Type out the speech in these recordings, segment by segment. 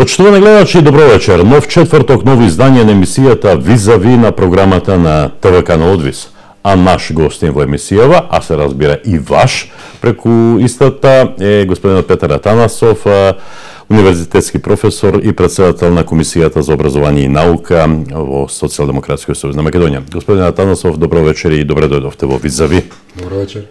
Почитувани гледачи, добро вечер. Нов четврток, ново издание на емисијата Визави на програмата на ТВК на Одвис. А наш гостин во емисијава, а се разбира и ваш, преку истата е господинот Петар Атанасов, универзитетски професор и председател на Комисијата за образование и наука во Социјалдемократскиот сојуз на Македонија. Господин Атанасов, добро вечер и добре дојдовте во Визави. Добро вечер.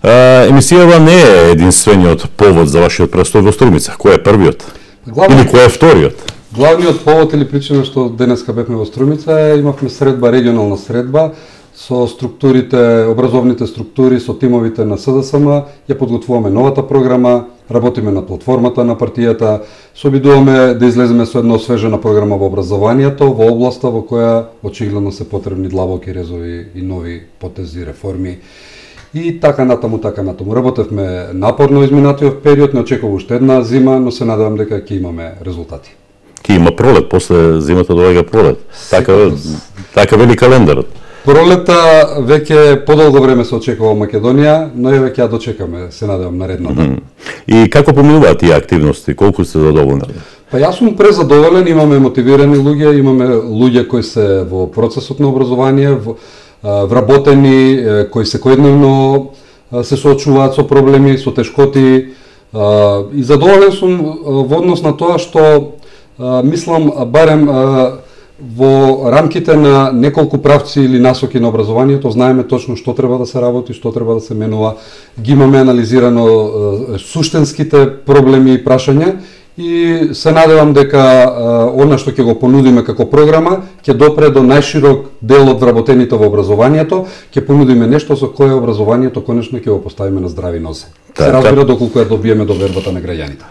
Емисијава не е единствениот повод за вашиот престој во Струмица. Кој е првиот? Или кој е вториот? Главниот повод или причина што денеска бевме во Струмица, имавме средба, регионална средба со структурите, образовните структури, со тимовите на СДСМ, ја подготвуваме новата програма, работиме на платформата на партијата, се обидуваме да излеземе со една освежена програма во образованието, во областа во која очигледно се потребни длабоки резови и нови потези, реформи. И така натаму. Работевме напорно изминатиот период, не очекува уште една зима, но се надевам дека ќе имаме резултати. Ќе има пролет, после зимата доаѓа пролет. Така вели календарот. Пролета веќе подолго време се очекува Македонија, но еве ќе ја дочекаме, се надевам наредната. И како поминуваат тие активности? Колку сте задоволни? Па јас сум презадоволен, имаме мотивирани луѓе, имаме луѓе кои се во процесот на образование, вработени, кои секојдневно се соочуваат со проблеми, со тешкоти. И задоволен сум во однос на тоа што мислам барем во рамките на неколку правци или насоки на образованието знаеме точно што треба да се работи, што треба да се менува. Ги имаме анализирано суштинските проблеми и прашања и се надевам дека она што ќе го понудиме како програма ќе допре до најширок дел од вработените во образованието, ќе понудиме нешто со кое образованието конечно ќе го поставиме на здрави нозе. Се разбира доколку ја добиеме довербата на граѓаните.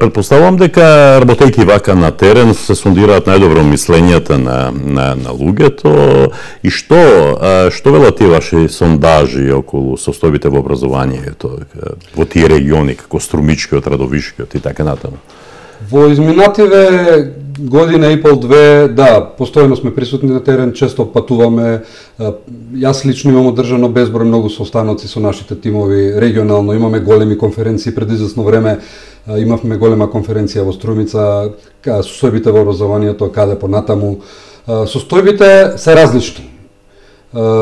Предпоставувам дека работејќи вака на терен се сондираат најдобро мислењата на луѓето и што велат тие ваши сондажи околу состојбите во образованието во тие региони како Струмичкиот, Радовишкиот и така натаму? Во изминативе година и пол-две, да, постојано сме присутни на терен, често патуваме. Јас лично имам одржано безброј многу состаноци со нашите тимови регионално, имаме големи конференции, пред известно време имавме голема конференција во Струмица, состојбите во образованието, каде понатаму. Состојбите се различни.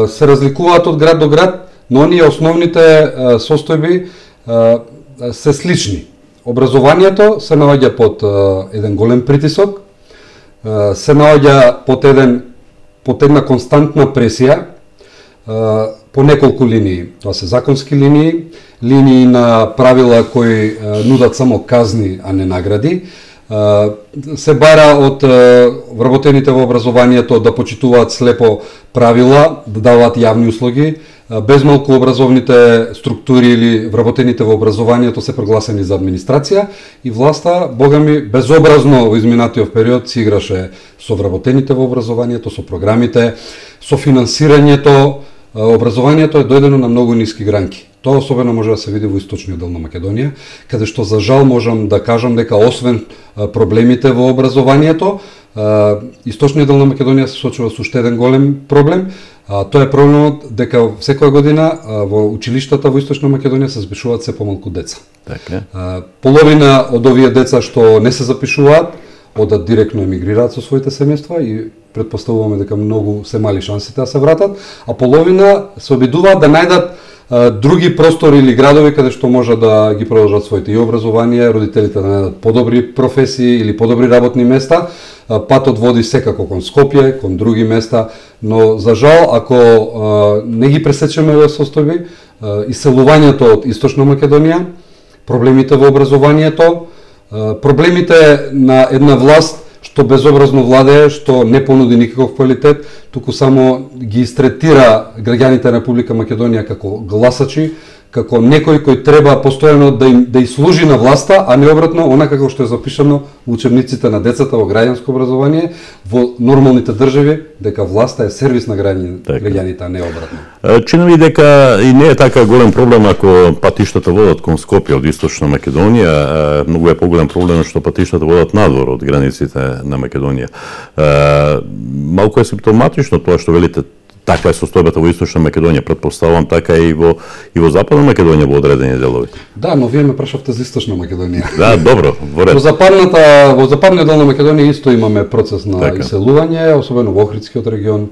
Се разликуваат од град до град, но оние основните состојби се слични. Образованието се наоѓа под еден голем притисок, се наоѓа под една константна пресија по неколку линии. Тоа се законски линии на правила кои нудат само казни, а не награди. Се бара од вработените во образованието да почитуваат слепо правила, да даваат јавни услуги. Безмалку образовните структури или вработените во образованието се прогласени за администрација и власта, богами, безобразно во изминатиот период си играше со вработените во образованието, со програмите, со финансирањето. Образованието е дојдено на многу ниски гранки. Тоа особено може да се види во источниот дел на Македонија, каде што за жал можам да кажам дека освен проблемите во образованието, источниот дел на Македонија се соочува со уште еден голем проблем. Тоа е проблемот дека секоја година во училиштата во Источна Македонија се запишуваат се помалку деца. Така. Половина од овие деца што не се запишуваат, одат директно емигрираат со своите семејства и предпоставуваме дека многу се мали шансите да се вратат, а половина се обидуваат да најдат други простори или градови каде што може да ги продолжат своите и образование, родителите да најдат подобри професии или подобри работни места. Патот води секако кон Скопје, кон други места, но за жал ако не ги пресечеме овие состојби, иселувањето од Источна Македонија, проблемите во образованието, проблемите на една власт што безобразно владее, што не понуди никаков квалитет, туку само ги истретира граѓаните на Република Македонија како гласачи, како некој кој треба постојано да служи на власта, а не обратно, онака како што е запишано во учебниците на децата во граѓанско образование, во нормалните држави, дека власта е сервис на граѓаните, а не обратно. Чини ми дека и не е така голем проблем ако патиштата водат кон Скопје од Источна Македонија, многу е поголем проблем што патиштата водат надвор од границите на Македонија. Малку е симптоматично тоа што велите таква е состојбата во Источна Македонија, претпоставувам така и во Западна Македонија во одредени делови. Да, но вие ме прашавте за Источна Македонија. Да, добро, во ред. Во западниот дел на Македонија исто имаме процес на така. иселување, особено во Охридскиот регион,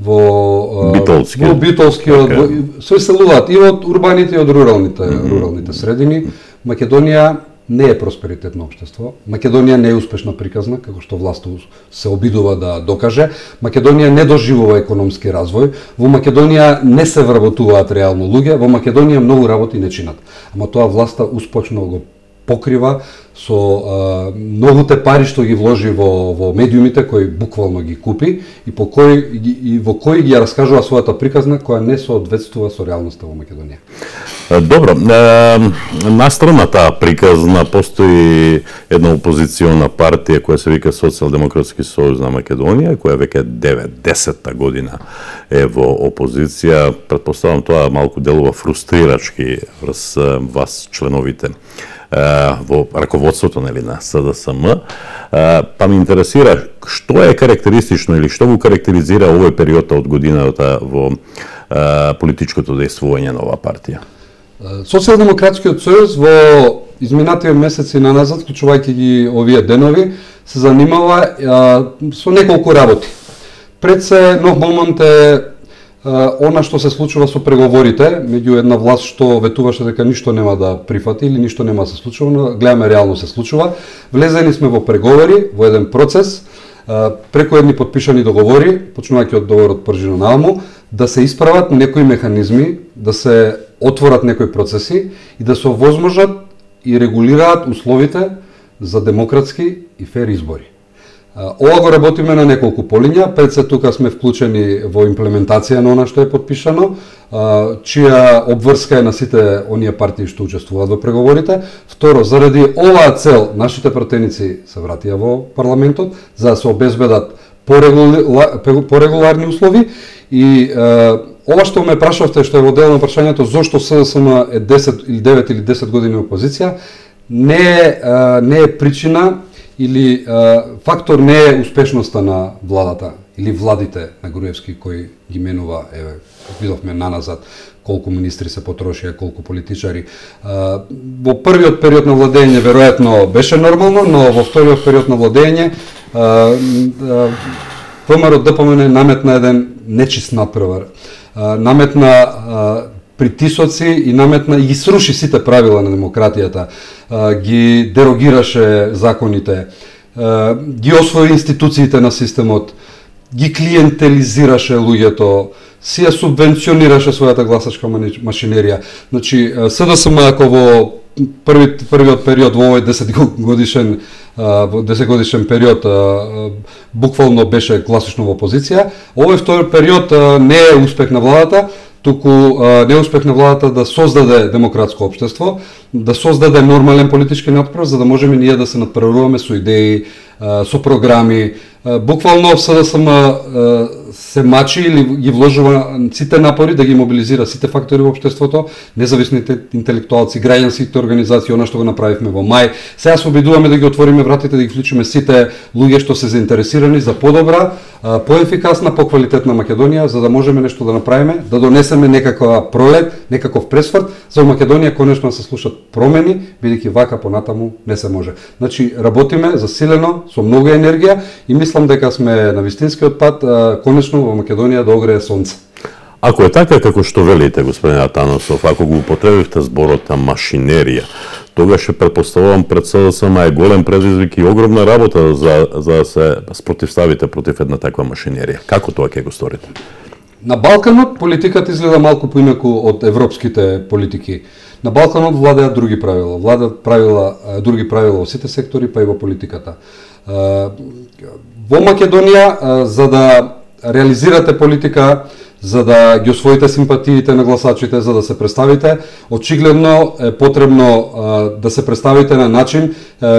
во Битолскиот, се иселуваат и од урбаните и од руралните средини. Македонија не е просперитетно општество. Македонија не е успешна приказна, како што власта се обидува да докаже. Македонија не доживува економски развој. Во Македонија не се вработуваат реално луѓе. Во Македонија многу работи не чинат. Ама тоа власта успешно го покрива со многуте пари што ги вложи во медиумите кои буквално ги купи и во кои ги раскажува својата приказна која не соодветствува со реалноста во Македонија. Добро, настрана таа приказна постои една опозициона партија која се вика Социјалдемократски сојуз на Македонија, која веќе 9-10 година е во опозиција. Претпоставам тоа малку делува фрустрирачки врз вас членовите во раководството на СДСМ, па ме интересира што е карактеристично или што го карактеризира овој период од годината во политичкото дејствување на оваа партија? Социјалдемократскиот сојуз во изминативе месеци наназад, вклучувајќи ги овие денови, се занимава со неколку работи. Пред се нов момент е она што се случува со преговорите меѓу една власт што ветуваше дека ништо нема да прифати или ништо нема да се случува, но гледаме реално се случува. Влезени сме во преговори, во еден процес, преку едни подпишани договори, почнувајќи од договорот Пржино нааму, да се исправат некои механизми, да се отворат некои процеси и да се овозможат и регулираат условите за демократски и фер избори. Ова го работиме на неколку полиња. Пред се тука сме вклучени во имплементација на она што е подпишано, чија обврска е на сите оние партии што учествуваат во преговорите. Второ, заради оваа цел нашите пратеници се вратија во парламентот за да се обезбедат порегуларни услови и ова што ме прашавте, што е во дел на прашањето зошто СДСМ е 10 или 9 или 10 години опозиција, не е причина или фактор не е успешноста на владата или владите на Груевски кој ги менува, видовме наназад колку министри се потрошија, колку политичари. Во првиот период на владење веројатно беше нормално, но во вториот период на владење ВМРО ДПМН наметна еден нечист надпревар. Наметна притисоци и наметна и ги сруши сите правила на демократијата, ги дерогираше законите, ги освои институциите на системот, ги клиентелизираше луѓето, си ја субвенционираше својата гласачка машинерија. Значи, СДСМ ако во првиот период во овој 10 годишен период буквално беше класично во опозиција, овој втори период не е успех на владата, туку не е успех на владата да создаде демократско општество, да создаде нормален политички надпрев, за да можеме ние да се надпреваруваме со идеи, со програми. Буквално СДСМ се мачи или ги вложува сите напори да ги мобилизира сите фактори во општеството, независните интелектуалци, граѓанските организации, она што го направивме во мај. Сега се обидуваме да ги отвориме вратите, да ги вклучиме сите луѓе што се заинтересирани за подобра, поефикасна, поквалитетна Македонија, за да можеме нешто да направиме, да донесеме некаква пролет, некаков пресврт, за Македонија конечно да се слушат промени, бидејќи вака понатаму не се може. Значи, работиме засилено, со многу енергија и мислам дека сме на вистинскиот пат, конечно во Македонија да огрее сонце. Ако е така како што велите, господин Атанасов, ако го употребивте зборот машинерија, тогаш претпоставувам пред СДСМ е голем предизвик и огромна работа за да се спротивставите против една таква машинерија. Како тоа ќе го сторите? На Балканот политиката изгледа малку поинаку од европските политики. На Балканот владеат други правила. Владеат други правила во сите сектори, па и во политиката. Во Македонија, за да реализирате политика, за да ги освоите симпатиите на гласачите, за да се представите, очигледно е потребно да се представите на начин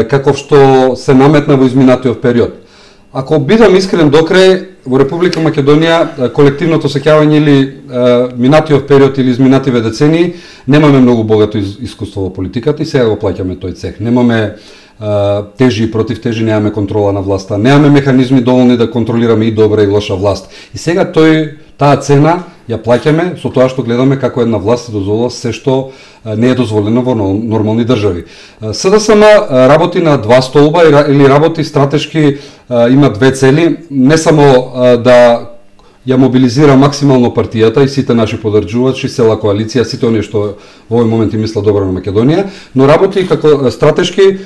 каков што се наметна во изминатиот период. Ако бидам искрен до крај, во Република Македонија колективното сеќавање или минатиот период или изминативе децении немаме многу богато искуство во политиката и сега го плаќаме тој цех. Немаме тежи и против тежи, немаме контрола на власта, немаме механизми доволни да контролираме и добра и лоша власт. И сега таа цена ја плаќаме со тоа што гледаме како една власт дозволува се што не е дозволено во нормални држави. СДСМ работи на два столба или работи стратешки, има две цели, не само да ја мобилизира максимално партијата и сите наши поддржувачи, цела коалиција, сите оние што во овој момент им мислат добро на Македонија, но работи како стратешки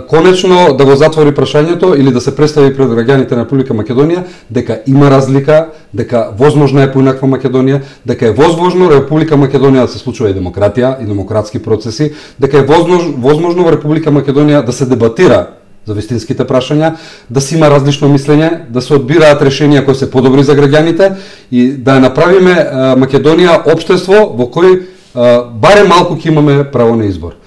конечно да го затвори прашањето или да се представи пред граѓаните на Република Македонија дека има разлика, дека возможна е поинаква Македонија, дека е возможно Република Македонија да се случува и демократија и демократски процеси, дека е возможно во Република Македонија да се дебатира за вистинските прашања, да се има различно мислење, да се одбираат решенија кои се подобри за граѓаните и да ја направиме Македонија општество во кој барем малку ќе имаме право на избор.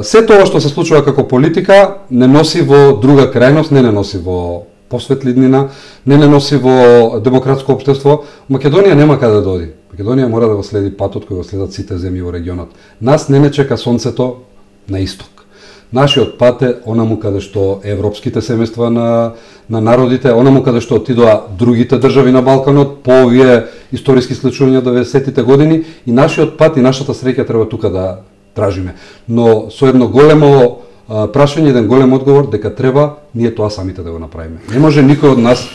Се тоа што се случува како политика не носи во друга крајност, не носи во посветлиднина, не носи во демократско општество. Македонија нема каде да оди. Македонија мора да го следи патот кој го следат сите земји во регионот. Нас не чека сонцето на исток. Нашиот пат е онаму каде што европските семејства на народите, онаму каде што отидоа другите држави на Балканот по овие историски случувања 90-тите години и нашиот пат и нашата среќа треба тука да тражиме. Но со едно големо прашање, еден голем одговор дека треба ние тоа самите да го направиме. Не може никој од нас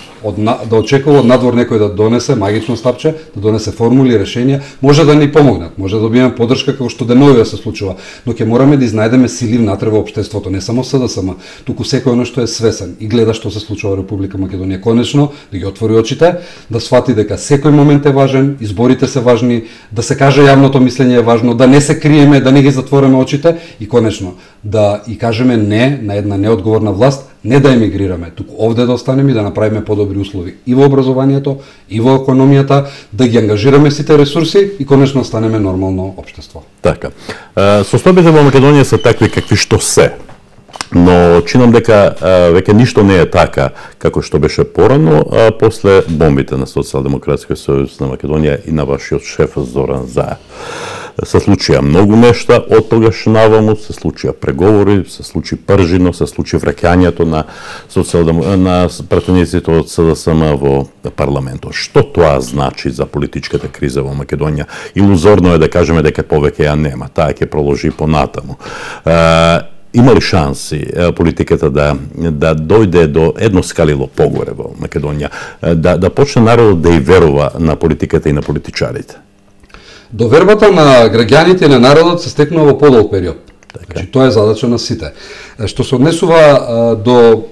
да очекува од надвор некој да донесе магично стапче, да донесе формули, решенија, може да ни помогнат, може да добиеме поддршка како што денови се случува, но ќе мораме да изнајдеме сили внатре во општеството, не само СДСМ, туку секој оно што е свесен и гледа што се случува во Република Македонија, конечно да ги отвори очите, да свати дека секој момент е важен, изборите се важни, да се каже јавното мислење е важно, да не се криеме, да не ги затвореме очите и конечно да и кажеме не на една неодговорна власт, не да емигрираме, туку овде да останеме и да направиме подобри услови и во образованието, и во економијата, да ги ангажираме сите ресурси и конечно останеме нормално општество. Така. Состојбите во Македонија се такви какви што се. Но чинам дека веќе ништо не е така како што беше порано после бомбите на Социјалдемократскиот сојуз на Македонија и на вашиот шеф Зоран Заев. Се случија многу нешта од тогаш наваму, се случија преговори, се случи пржино, се случи враќањето на пратениците од СДСМ во парламентот. Што тоа значи за политичката криза во Македонија? Илузорно е да кажеме дека повеќе ја нема, таа ќе продолжи понатаму. Има ли шанси политиката да дојде до едно скалило погоре во Македонија, да почне народот да и верува на политиката и на политичарите? Довербата на граѓаните и на народот се стекнува во подолг период. Така. Значи, тоа е задача на сите. Што се однесува до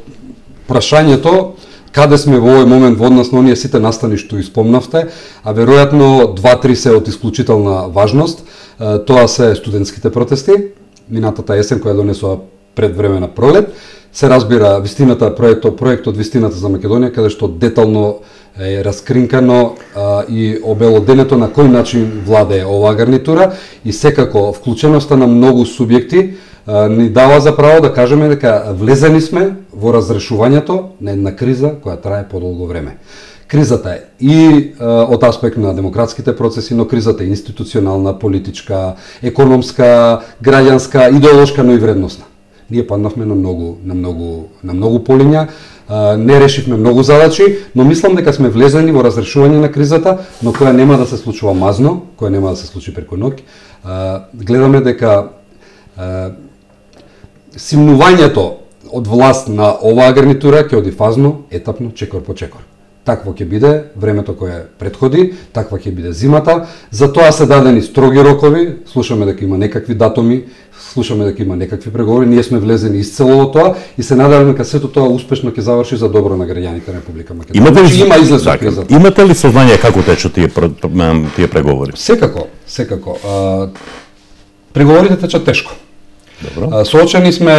прашањето каде сме во овој момент во однос на оние сите настани што испомнавте, а веројатно 2-3 се од исклучителна важност. Тоа се студентските протести, минатата есен која донесува предвремена пролет, се разбира вистината проектот Вистината за Македонија, каде што детално е раскринкано и обелоденето на кој начин владее оваа гарнитура и секако вклученоста на многу субјекти ни дава за право да кажеме дека влезени сме во разрешувањето на една криза која трае подолго време. Кризата е и од аспект на демократските процеси, но кризата е институционална, политичка, економска, граѓанска, идеолошка, но и вредносна. Ние паднавме на многу полиња, не решивме многу задачи, но мислам дека сме влезени во разрешување на кризата, но која нема да се случува мазно, која нема да се случи преку ноќ. Гледаме дека симнувањето од власт на оваа гарнитура ќе оди фазно, етапно, чекор по чекор. Такво ќе биде времето кое предходи, таква ќе биде зимата. За тоа се дадени строги рокови, слушаме дека има некакви датуми, слушаме дека има некакви преговори, ние сме влезени изцело во тоа и се надеваме дека сето тоа успешно ќе заврши за добро на граѓаните на Република Македонија. Има излез од кризата. Имате ли сознание како течат тие преговори? Секако. Преговорите течат тешко. Добро. Соочени сме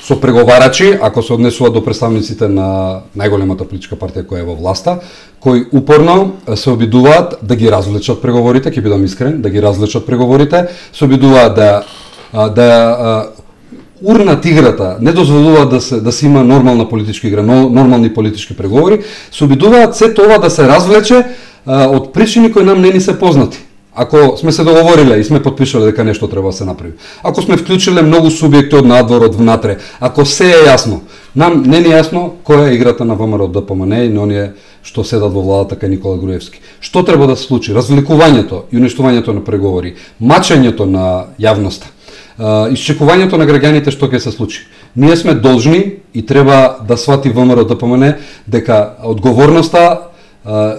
со преговарачи, ако се однесува до представниците на најголемата политичка партија која е во власта, кои упорно се обидуваат да ги развлечат преговорите, ќе бидам искрен, да ги развлечат преговорите, се обидуваат да урнат играта, не дозволуваат да се има нормална политичка игра, нормални политички преговори, се обидуваат се тоа да се развлече од причини кои нам не ни се познати. ако сме се договориле и сме подпишале дека нешто треба да се направи, ако сме вклучиле многу субјекти од надвор, од внатре, ако се е јасно, нам не е јасно која е играта на ВМРО ДПМН и на оние што седат во владата кај Никола Груевски. Што треба да се случи? Развлекувањето и уништувањето на преговори, мачењето на јавноста, исчекувањето на граѓаните што ќе се случи. Ние сме должни и треба да свати ВМРО ДПМН дека одговорноста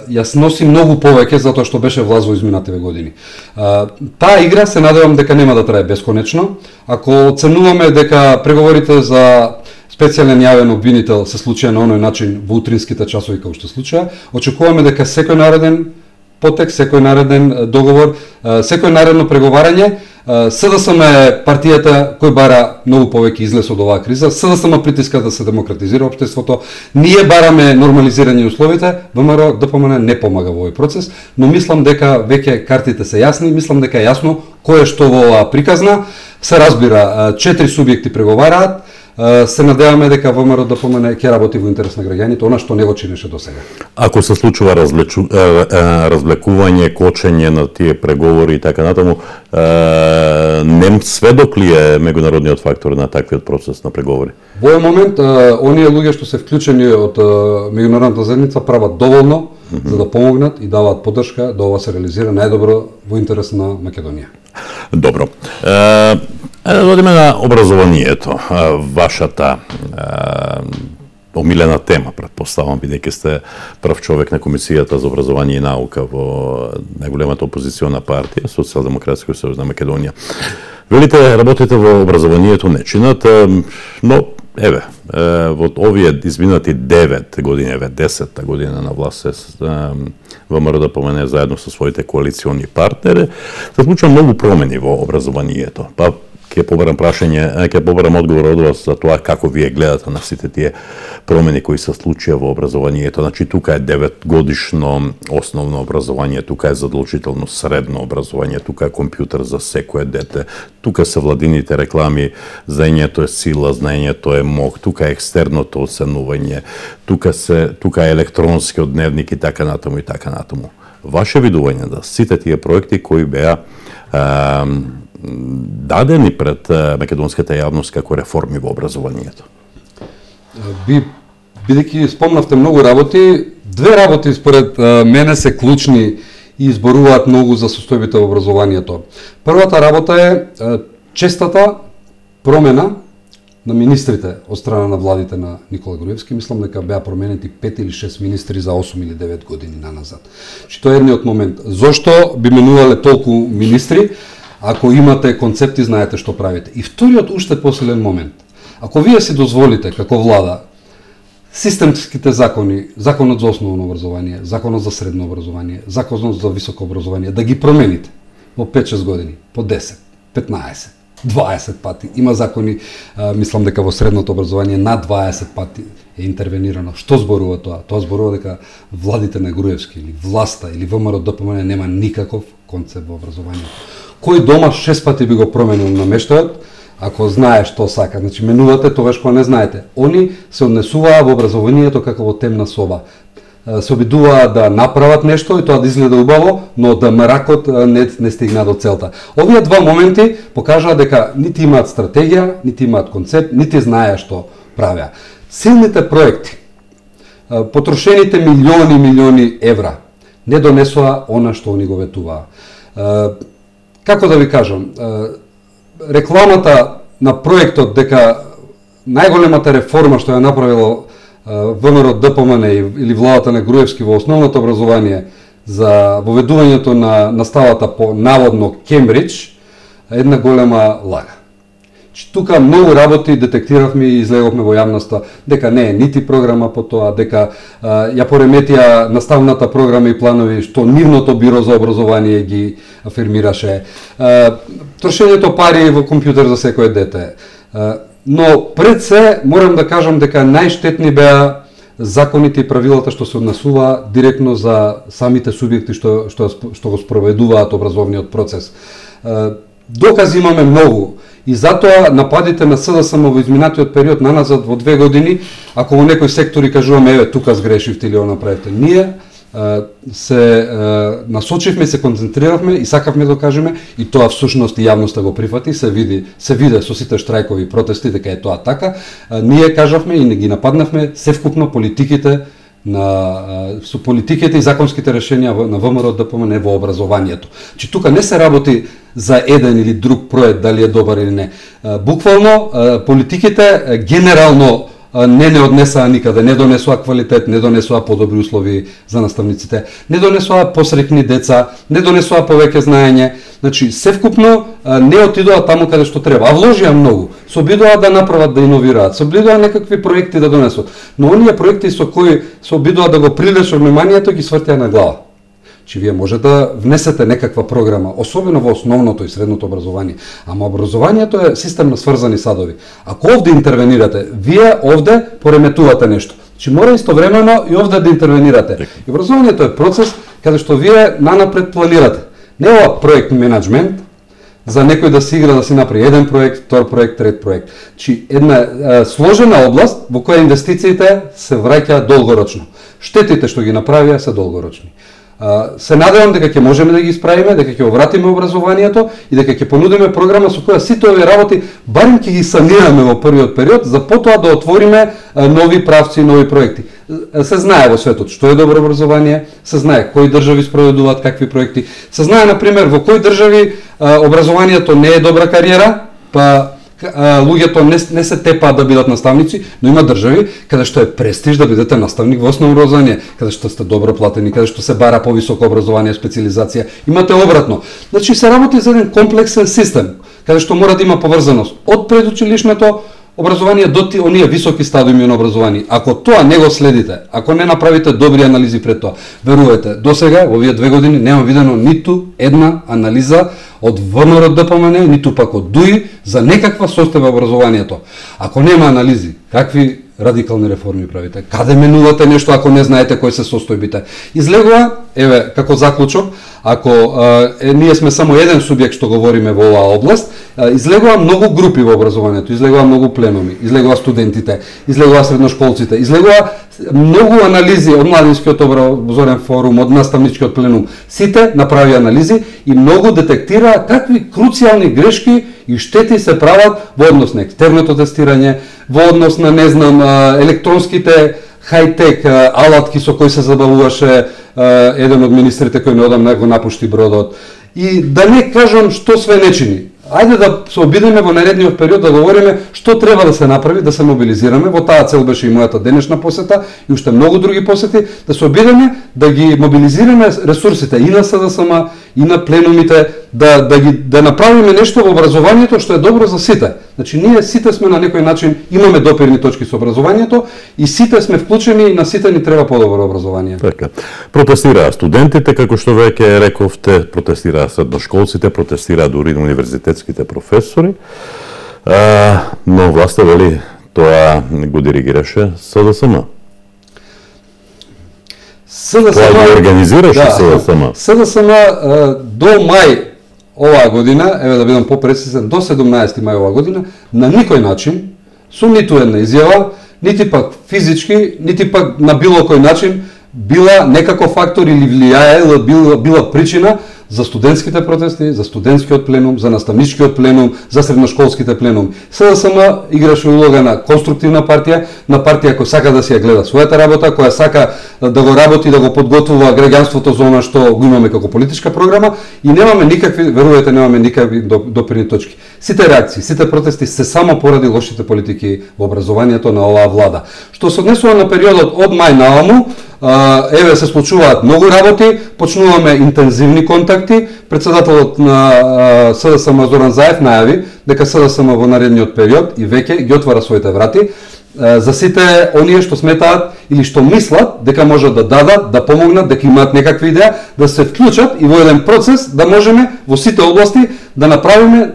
ја носи многу повеќе затоа што беше власт во изминативе години. Таа игра се надевам дека нема да трае бесконечно. Ако оценуваме дека преговорите за специјален јавен обвинител се случија на оној начин во утринските часови како што случаа, очекуваме дека секој нареден потек, секој нареден договор, секој наредно преговарање, СДСМ е партијата кој бара многу повеќе излез од оваа криза, СДСМ притиска да се демократизира општеството, ние бараме нормализирање условите, ВМРО ДПМН не помага во овој процес, но мислам дека веќе картите се јасни, мислам дека е јасно кој е што во оваа приказна, се разбира, 4 субјекти преговараат, се надеваме дека ВМРО ДПМН ќе работи во интерес на граѓаните, она што не го чинеше досега. Ако се случува развлекување, кочење на тие преговори и така натаму, не сведок ли е меѓународниот фактор на таквиот процес на преговори? Во овој момент, оние луѓе што се вклучени од меѓународната заедница прават доволно за да помогнат и даваат поддршка да ова се реализира најдобро во интерес на Македонија. Добро. Да одиме на образованието. Вашата омилена тема, претпоставам, бидејќи сте прв човек на Комисијата за образование и наука во најголемата опозициона партија, Социјалдемократска сојуз на Македонија. Велите, работите во образованието нечинат, но еве, во овие изминати 9 години, 10-та година на власт ВМРО ДПМН заедно со своите коалициони партнери, се случува многу промени во образованието. Па ќе побарам прашање, ќе побарам одговор од вас за тоа како вие гледате на сите тие промени кои се случија во образованието. Значи тука е 9 годишно основно образование, тука е задолжително средно образование, тука е компјутер за секое дете, тука се владините реклами, знаењето е сила, знаењето е мок, тука е екстерното оценување, тука е електронскиот дневник и така натаму и така натаму. Ваше видување да сите тие проекти кои беа дадени пред македонската јавност како реформи во образованието? Бидејќи спомнавте многу работи, две работи според мене се клучни и изборуваат многу за состојбите во образованието. Првата работа е честата промена на министрите од страна на владите на Никола Груевски. Мислам дека беа променети 5 или 6 министри за 8 или 9 години наназад. Тоа е едниот момент. Зошто би менувале толку министри? Ако имате концепти, знаете што правите. И вториот уште посилен момент. Ако вие си дозволите како влада системските закони, законот за основно образование, законот за средно образование, законот за високо образование, да ги промените во 5-6 години, по 10, 15, 20 пати. Има закони, мислам дека во средното образование над 20 пати е интервенирано. Што зборува тоа? Тоа зборува дека владите на Груевски или власта или ВМРО ДПМН нема никаков концепт во образованието. Кој дома 6 пати би го променил намештајот, ако знае што сака. Значи, менувате тогаш кога не знаете. Они се однесуваа во образованието како во темна соба. Се обидуваа да направат нешто и тоа да изгледа убаво, но да мракот не стигна до целта. Овие два моменти покажаа дека нити имаат стратегија, нити имаат концепт, нити знаеа што правеа. Силните проекти, потрошените милиони евра, не донесоа она што они го ветуваа. Како да ви кажам, рекламата на проектот дека најголемата реформа што ја направило ВМРО ДПМН или владата на Груевски во основното образование за воведувањето на наставата по наводно Кембридж е една голема лага. Тука многу работи детектиравме и излеговме во јавноста дека не е нити програма по тоа, дека ја пореметија наставната програма и планови што нивното биро за образование ги афирмираше. Трошењето пари во компјутер за секое дете. Но пред се морам да кажам дека најштетни беа законите и правилата што се однесува директно за самите субјекти што го спроведуваат образовниот процес. Докази имаме многу. И затоа нападите на СДСМ во изминатиот период наназад во 2 години, ако во некои сектори кажуваме еве тука сгрешивте или она направите, ние се насочивме, се концентриравме и сакавме да кажеме, и тоа всушност и јавноста го прифати, се виде со сите штрајкови и протести дека е тоа така. Ние кажавме и не ги нападнавме севкупно политиките со политиките и законските решенија на ВМРО ДПМН во образованието. Че тука не се работи за еден или друг проект дали е добар или не. Буквално политиките генерално не однесаа никаде, не донесоа квалитет, не донесоа подобри услови за наставниците, не донесоа посрекни деца, не донесоа повеќе знаење. Значи, севкупно не отидоа таму каде што треба, а вложија многу. Се обидоа да направат, да иновираат, се обидоа некакви проекти да донесат. Но оние проекти со кои се обидоа да го привлечат вниманието, ги свртеа на глава. Че вие може да внесете некаква програма, особено во основното и средното образование. Ама образованието е систем на сврзани садови. Ако овде интервенирате, вие овде пореметувате нешто. Че мора истовремено и овде да интервенирате. И образованието е процес каде што вие нанапред планирате. Не ова проект менеджмент, за некој да си игра да си направи еден проект, втор проект, трет проект. Чи една сложена област во која инвестициите се враќаат долгорочно. Штетите што ги направија се долгорочни. Се надевам дека ќе можеме да ги исправиме, дека ќе вратиме образованието и дека ќе понудиме програма со која сите овие работи барем ќе ги санираме во првиот период, за потоа да отвориме нови правци, нови проекти. Се знае во светот што е добро образование, се знае кои држави спроведуваат какви проекти, се знае например во кои држави образованието не е добра кариера, па луѓето не се тепаат да бидат наставници, но има држави каде што е престиж да бидете наставник во основно образование, каде што сте добро платени, каде што се бара повисоко образование, специализација. Имате обратно. Значи се работи за еден комплексен систем, каде што мора да има поврзаност од предучилишното образование до оние високи стадиуми на образование. Ако тоа не го следите, ако не направите добри анализи пред тоа, верувате, досега во овие 2 години нема видено ниту една анализа од ВМРО ДПМН, ниту пак од ДУИ за некаква состојба образованието. Ако нема анализи, какви радикални реформи правите? Каде менувате нешто ако не знаете кои се состојбите? Излегува, еве, како заклучок, ако ние сме само еден субјект што говориме во оваа област, излегува многу групи во образованието, излегува многу пленуми, излегува студентите, излегува средношколците, излегува многу анализи од Младинскиот образовен форум, од наставничкиот пленум. Сите направи анализи и многу детектираа какви круцијални грешки и штети се прават во однос на екстерното тестирање, во однос на, не знам, електронските хајтек алатки со кои се забавуваше еден од министрите кој неодамна го напушти бродот. И да не кажам што све не чини. Ајде да се обидеме во наредниот период да говориме што треба да се направи, да се мобилизираме. Во таа цел беше и мојата денешна посета и уште многу други посети, да се обидеме да ги мобилизираме ресурсите и на СДСМ, и на пленумите, да направиме нешто во образованието што е добро за сите. Значи ние сите сме на некој начин имаме допирни точки со образованието и сите сме вклучени и на сите ни треба подобро образование. Така. Протестираа студентите, како што веќе рековте, протестираа средношколците, протестираа дури универзитетските професори. Но власта вели тоа го диригираше СДСМ. Тоа го организираше СДСМ. СДСМ до мај оваа година, еве да бидам попрецизен, до 17 мај оваа година, на никој начин, со ниту една изјава, нити пак физички, нити пак на било кој начин, била некако фактор или влијае, била причина за студентските протести, за студентскиот пленум, за наставничкиот пленум, за средношколските пленум. СДСМ играше улога на конструктивна партија, на партија која сака да си ја гледа својата работа, која сака да го работи, да го подготвува граѓанството за она што го имаме како политичка програма и немаме никакви, верувате, немаме никакви допирни точки. Сите реакции, сите протести се само поради лошите политики во образованието на оваа влада. Што се однесува на периодот од мај нааму, еве се случуваат многу работи, почнуваме интензивни контакти. Председателот на СДСМ Зоран Заев најави дека СДСМ во наредниот период и веќе ги отвара своите врати за сите оние што сметаат или што мислат дека можат да дадат, да помогнат, дека имаат некаква идеја, да се вклучат и во еден процес да можеме во сите области да направиме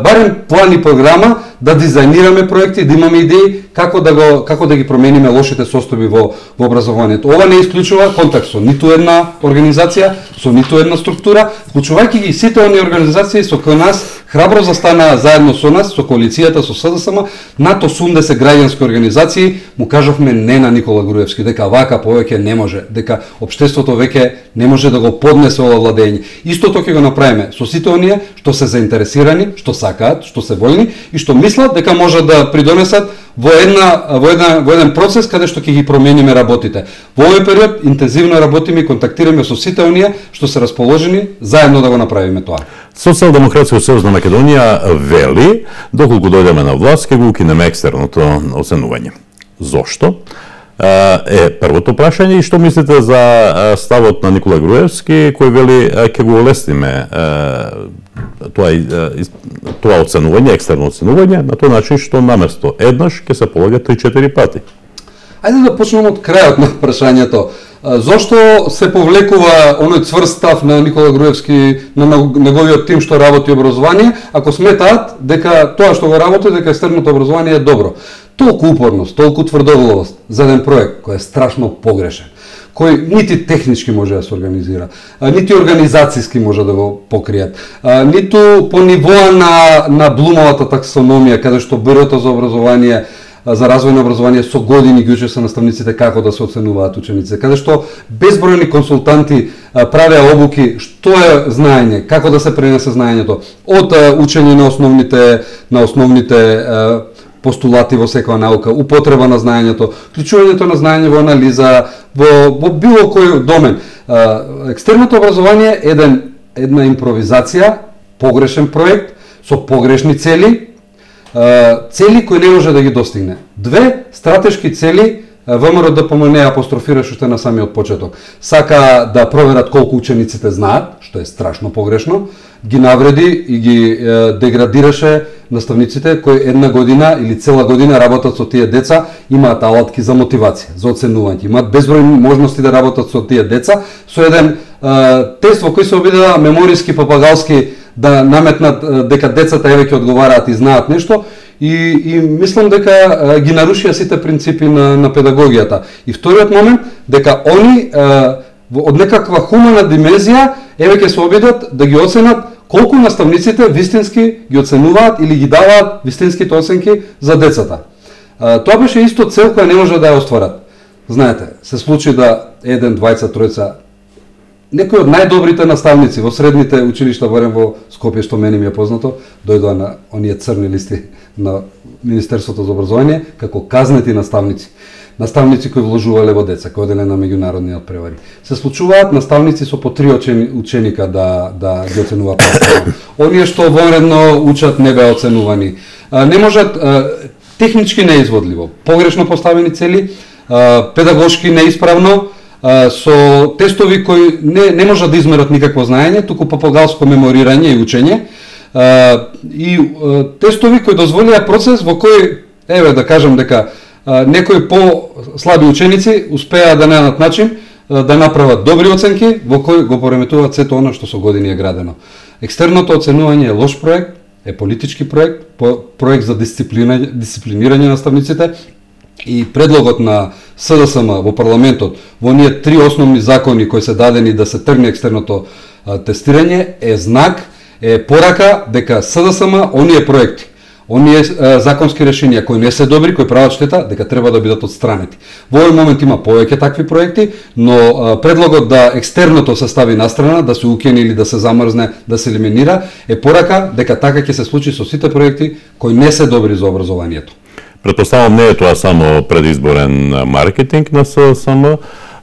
барем план и програма, да дизајнираме проекти, да имаме идеи како да ги промениме лошите состојби во образованието. Ова не исклучува контакт со ниту една организација, со ниту една структура, вклучувајќи ги сите оние организации со кои нас Храбро застана заедно со нас, со коалицијата, со СДСМ, над 80 граѓански организации, му кажавме не на Никола Груевски, дека вака повеќе не може, дека општеството веќе не може да го поднесе ова владење. Истото ќе го направиме со сите оние што се заинтересирани, што сакаат, што се војни и што мислат дека може да придонесат во еден процес каде што ќе ги промениме работите. Во овој период интензивно работиме и контактираме со сите оние што се расположени заедно да го направиме тоа. Социјалдемократскиот сојуз на Македонија вели, доколку дојдеме на власт, ќе го укинеме екстерното оценување. Зошто? Е првото прашање и што мислите за ставот на Никола Груевски кој вели ќе го олесниме тоа оценување, екстерно оценување на тој начин што наместо еднаш ќе се полага 3-4 пати. Ајде да почнеме од крајот на прашањето. Зошто се повлекува оној цврст став на Никола Груевски на неговиот тим што работи образование, ако сметаат дека тоа што го работи, дека екстерното образование е добро? Толку упорност, толку тврдоглавост за еден проект кој е страшно погрешен, кој нити технички може да се организира, нити организацијски може да го покријат, ниту по нивоа на Блумовата таксономија, каде што Бюрото за образование, за развој на образование со години ги учи се наставниците како да се оценуваат учениците, каде што безбројни консултанти правеа обуки што е знаење, како да се пренесе знаењето од учење на основните постулати во секоја наука, употреба на знаењето, вклучувањето на знаење во анализа, во било кој домен. Екстерното образование е една импровизација, погрешен проект со погрешни цели, цели кои не може да ги достигне. Две стратешки цели ВМРО ДПМН апострофираш уште на самиот почеток. Сака да проверат колку учениците знаат, што е страшно погрешно, ги навреди и ги деградираше наставниците кои една година или цела година работат со тие деца, имаат алатки за мотивација, за оценување, имаат безбројни можности да работат со тие деца, со еден тест во кој се обидува мемориски папагалски да наметнат дека децата еве ќе одговараат и знаат нешто и мислам дека ги нарушија сите принципи на педагогијата. И вториот момент дека они од некаква хумана димензија еве ќе се обидат да ги оценат колку наставниците вистински ги оценуваат или ги даваат вистинските оценки за децата. Тоа беше исто цел која не може да ја остварат. Знаете, се случи да еден, двајца, тројца некои од најдобрите наставници во средните училишта, барем во Скопје, што мене ми е познато, дојдоа на оние црни листи на Министерството за образование како казнети наставници. Наставници кои вложувале во деца, кои оделе на меѓународни превари. Се случуваат наставници со по 3 ученика да ги оценуваат. Оние што вонредно учат не беа оценувани. Не можат, технички неизводливо, погрешно поставени цели, педагошки неисправно, со тестови кои не можат да измерат никакво знаење, туку папагалско меморирање и учење, и тестови кои дозволија процес во кој, еве да кажам дека некои по-слаби ученици успеа да најдат начин да направат добри оценки во кој го пореметуваат сето оно што со години е градено. Екстерното оценување е лош проект, е политички проект, проект за дисциплинирање на наставниците. И предлогот на СДСМ во парламентот во оние 3 основни закони кои се дадени да се тргне екстерното тестирање е знак, е порака дека СДСМ оние проекти, оние законски решенија кои не се добри, кои прават штета, дека треба да бидат отстранети. Во овој момент има повеќе такви проекти, но предлогот да екстерното се стави настрана, да се укини или да се замрзне, да се елиминира, е порака дека така ќе се случи со сите проекти кои не се добри за образованието. Претпоставам не е тоа само предизборен маркетинг на СДСМ,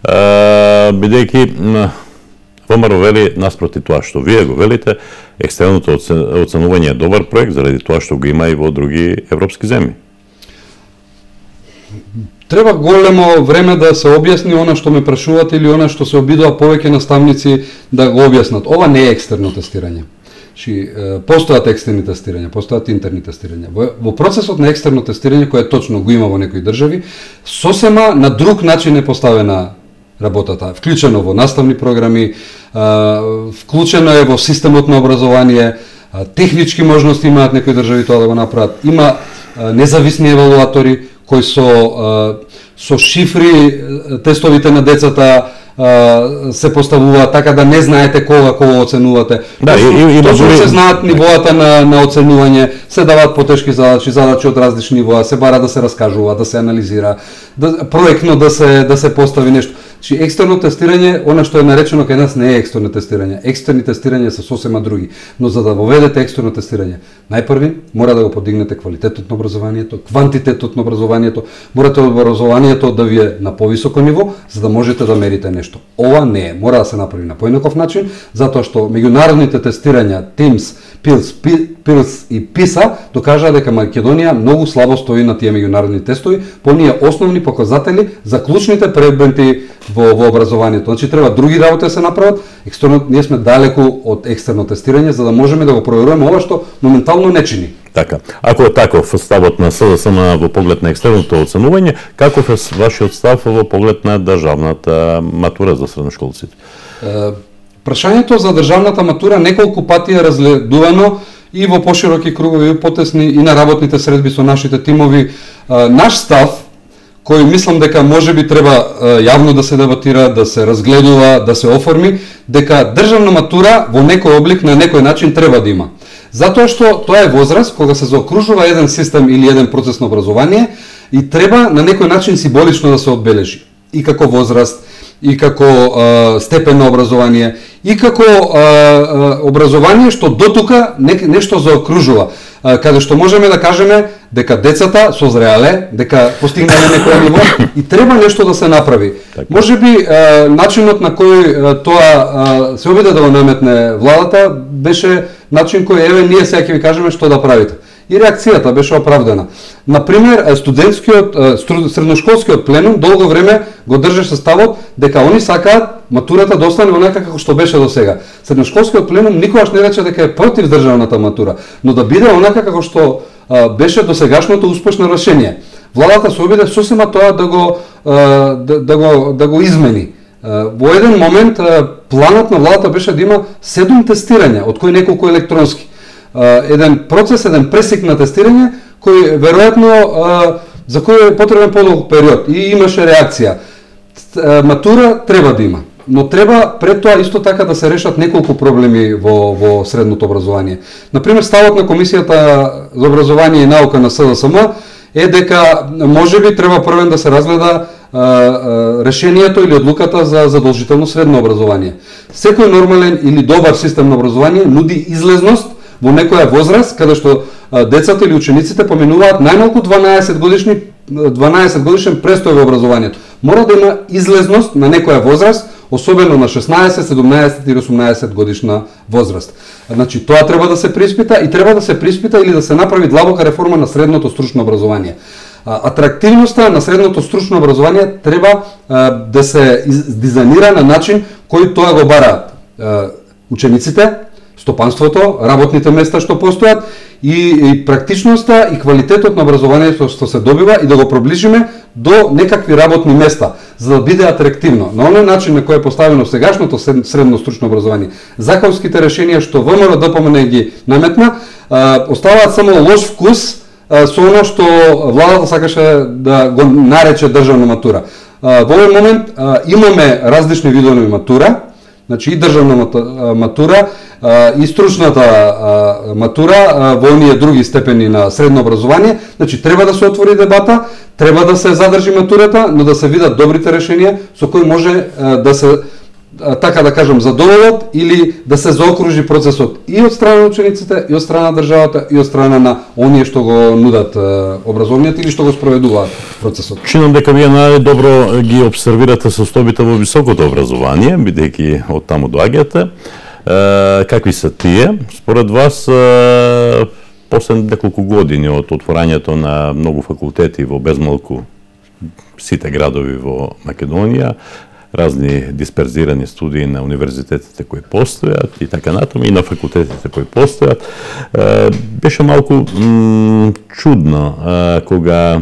бидејќи ВМРО вели наспроти тоа што вие го велите, екстерното оценување е добар проект заради тоа што го има и во други европски земји. Треба големо време да се објасни она што ме прашувате или она што се обидува повеќе наставници да го објаснат. Ова не е екстерно тестирање. Постојат екстерни тестирања, постојат интерни тестирања. Во процесот на екстерно тестирање, кој точно го има во некои држави, сосема на друг начин е поставена работата. Вклучено во наставни програми, вклучено е во системот на образование, технички можности имаат некои држави тоа да го направат. Има независни евалуатори кои со шифри тестовите на децата се поставува така да не знаете кога оценувате. Да, точно се знаат нивоата на оценување, се даваат потешки задачи од различни нивоа, се бара да се раскажува, да се анализира, проектно да се постави нешто. Значи екстерно тестирање, она што е наречено кај нас не е екстерно тестирање. Екстерни тестирања се сосема други, но за да воведете екстерно тестирање, најпрви мора да го подигнете квалитетот на образованието, квантитетот на образованието, морате образованието да ви е на повисоко ниво, за да можете да мерите нешто. Ова не е, мора да се направи на поинаков начин, затоа што меѓународните тестирања TIMSS, PILS и PISA докажаа дека Македонија многу слабо стои на тие меѓународни тестови по оние основни показатели за клучните предмети во образованието. Значи треба други работи да се направат. Ние сме далеку од екстерно тестирање за да можеме да го проверуваме ова што моментално не чини. Така. Ако е таков ставот на СДСМ во поглед на екстерното оценување, каков е вашиот став во поглед на државната матура за средношколците? Прашањето за државната матура неколку пати е разгледувано и во пошироки кругови, и потесни, и на работните средби со нашите тимови. Наш став, кој мислам дека можеби треба јавно да се дебатира, да се разгледува, да се оформи, дека државна матура во некој облик на некој начин треба да има. Затоа што тоа е возраст кога се заокружува еден систем или еден процес на образование и треба на некој начин символично да се одбележи. И како возраст, и како степен на образование, и како образование што дотука нешто заокружува, каде што можеме да кажеме дека децата созреале, дека постигнале некој ниво и треба нешто да се направи. Можеби начинот на кој тоа се обиде да го наметне владата беше начин кој еве ние сега ќе ви кажеме што да правите. И реакцијата беше оправдана. Например, средношколскиот пленум долго време го држеше ставот дека они сакаат матурата да остане онака како што беше до сега. Средношколскиот пленум никогаш не рече дека е против државната матура, но да биде онака како што беше досегашното успешно решение. Владата се обиде сосема тоа да го измени. Во еден момент планот на владата беше да има 7 тестирања, од кои неколку електронски. Еден процес, еден пресек на тестирање, кој веројатно за кој е потребен подолг период и имаше реакција. Матура треба да има, но треба пред тоа исто така да се решат неколку проблеми во средното образование. Например, ставот на Комисијата за образование и наука на СДСМ е дека можеби треба првен да се разгледа решението или одлуката за задолжително средно образование. Секој нормален или добар систем на образование нуди излезност во некоја возраст каде што децата или учениците поминуваат најмалку 12 годишен престој во образованието. Мора да има излезност на некоја возраст, особено на 16, 17 или 18 годишна возраст. Значи тоа треба да се приспита и треба да се приспита или да се направи длабока реформа на средното стручно образование. Атрактивноста на средното стручно образование треба да се дизајнира на начин кој тоа го бараат учениците, стопанството, работните места што постојат и практичноста и квалитетот на образованието што се добива и да го приближиме до некакви работни места, за да биде атрактивно. На оној начин на кој е поставено сегашното средно стручно образование, законските решенија што ВМРО ДПМН ги наметна, оставаат само лош вкус со оно што владата сакаше да го нарече државна матура. Во овој момент имаме различни видови матура, значи и државна матура и стручната матура во оние други степени на средно образование. Значи треба да се отвори дебата, треба да се задржи матурата, но да се видат добрите решенија со кои може да се, така да кажам, задоволат или да се заокружи процесот и од страна на учениците, и од страна на државата, и од страна на оние што го нудат образованието или што го спроведуваат процесот. Чинам дека вие најдобро ги обсервирате состојбите во високото образование, бидејќи од таму доаѓате. Какви се тие? Според вас, после неколку години од отворањето на многу факултети во безмалку сите градови во Македонија, разни дисперзирани студии на универзитетите кои постојат и така натаму и на факултетите кои постојат, беше малку чудно кога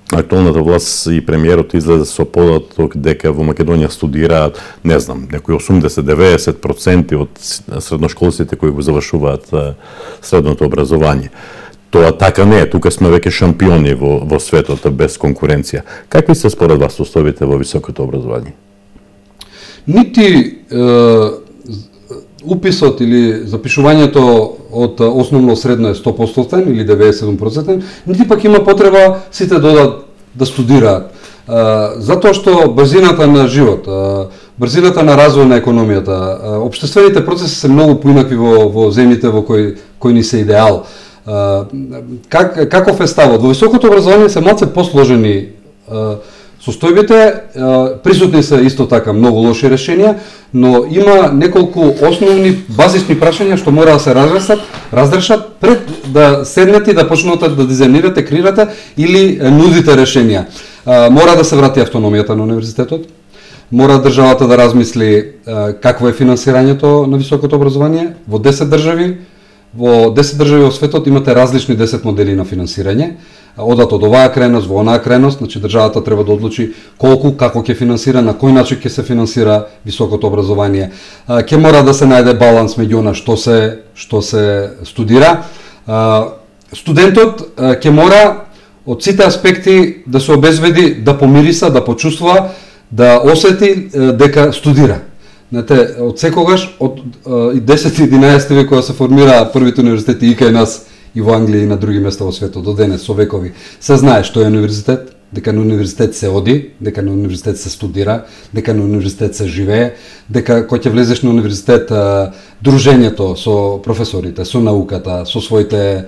актуалната власт и премиерот излезе со податок дека во Македонија студираат, не знам, некои 80-90% од средношколците кои го завршуваат средното образование. Тоа така не е, тука сме веќе шампиони во светот без конкуренција. Какви се според вас состојбите во високото образование? нити уписот или запишувањето од основно средно е 100% или 97%, нити пак има потреба сите да студираат. Затоа што брзината на живот, брзината на развој на економијата, општествените процеси се многу поинакви во земјите во кои ни се идеал. Каков е ставот? Во високото образование се малце посложени состојбите, присутни се исто така многу лоши решенија, но има неколку основни базисни прашања што мора да се разрешат пред да седнете и да почнете да дизајнирате, креирате или нудите решенија. Мора да се врати автономијата на универзитетот, мора државата да размисли какво е финансирањето на високото образование во 10 држави. Во 10 држави во светот имате различни 10 модели на финансирање. Одат од оваа крајност во онаа крајност, значи државата треба да одлучи колку, како ќе финансира, на кој начин ќе се финансира високото образование. Ќе мора да се најде баланс меѓу она што се студира. Студентот ќе мора од сите аспекти да се обезбеди, да помириса, да почувствува, да осети дека студира. Знаете, од секогаш, од 10-11 век кога се формира првите универзитети и кај нас, и во Англија и на други места во светот, до денес, со векови, се знае што е универзитет, дека на универзитет се оди, дека на универзитет се студира, дека на универзитет се живее, дека кога ќе влезеш на универзитет, дружењето со професорите, со науката, со своите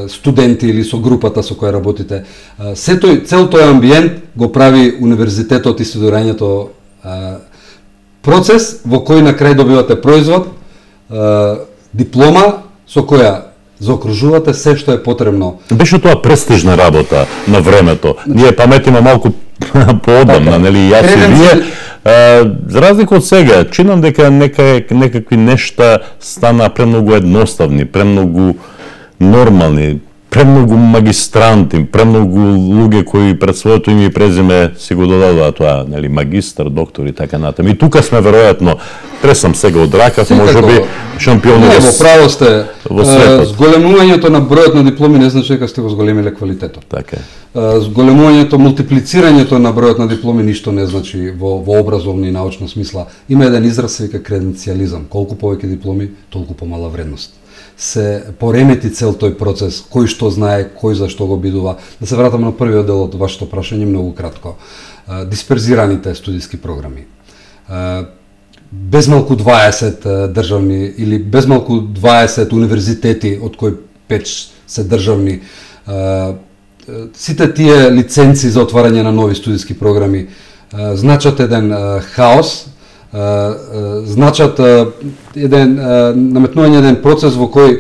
студенти или со групата со која работите, цел тој амбиент го прави универзитетот и студирањето процес во кој на крај добивате производ, диплома со која заокружувате се што е потребно. Беше тоа престижна работа на времето. Ние паметиме малку поодамна, нели, јас и вие. За разлика од сега, чинам дека некакви нешта стана премногу едноставни, премногу нормални, премногу магистранти, премногу луѓе кои пред своето име и презиме си го додадуваат тоа, нели, магистар, доктор и така натаму. И тука сме веројатно, тресам сега од ракав, можеби шампиони во право сте. Во светот. Зголемувањето на бројот на дипломи не значи дека сте го зголемиле квалитетот. Така е. Зголемувањето, мултиплицирањето на бројот на дипломи ништо не значи во образовна и научна смисла. Има еден израз се вика креденцијализам. Колку повеќе дипломи, толку помала вредност. Се поремети цел тој процес, кој што знае, кој за што го бидува. Да се вратам на првиот дел од вашето прашање многу кратко. Дисперзираните студиски програми. Безмалку 20 државни или безмалку 20 универзитети, од кои 5 се државни. Сите тие лиценци за отварање на нови студиски програми значат еден хаос, значат наметнување еден процес во кој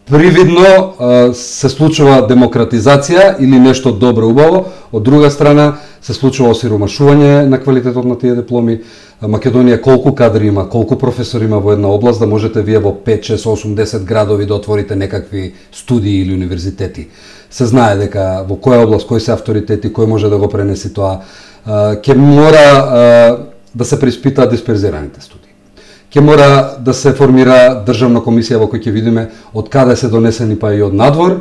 привидно се случува демократизација или нешто добро убаво, од друга страна се случува осиромашување на квалитетот на тие дипломи. Македонија колку кадри има, колку професори има во една област, да можете вие во 5, 6, 8, 10 градови да отворите некакви студии или универзитети. Се знае дека во која област, кои се авторитети, кој може да го пренеси тоа. Ќе мора да се преиспитаат дисперзираните студии. Ќе мора да се формира државна комисија во која ќе видиме од каде се донесени па и од надвор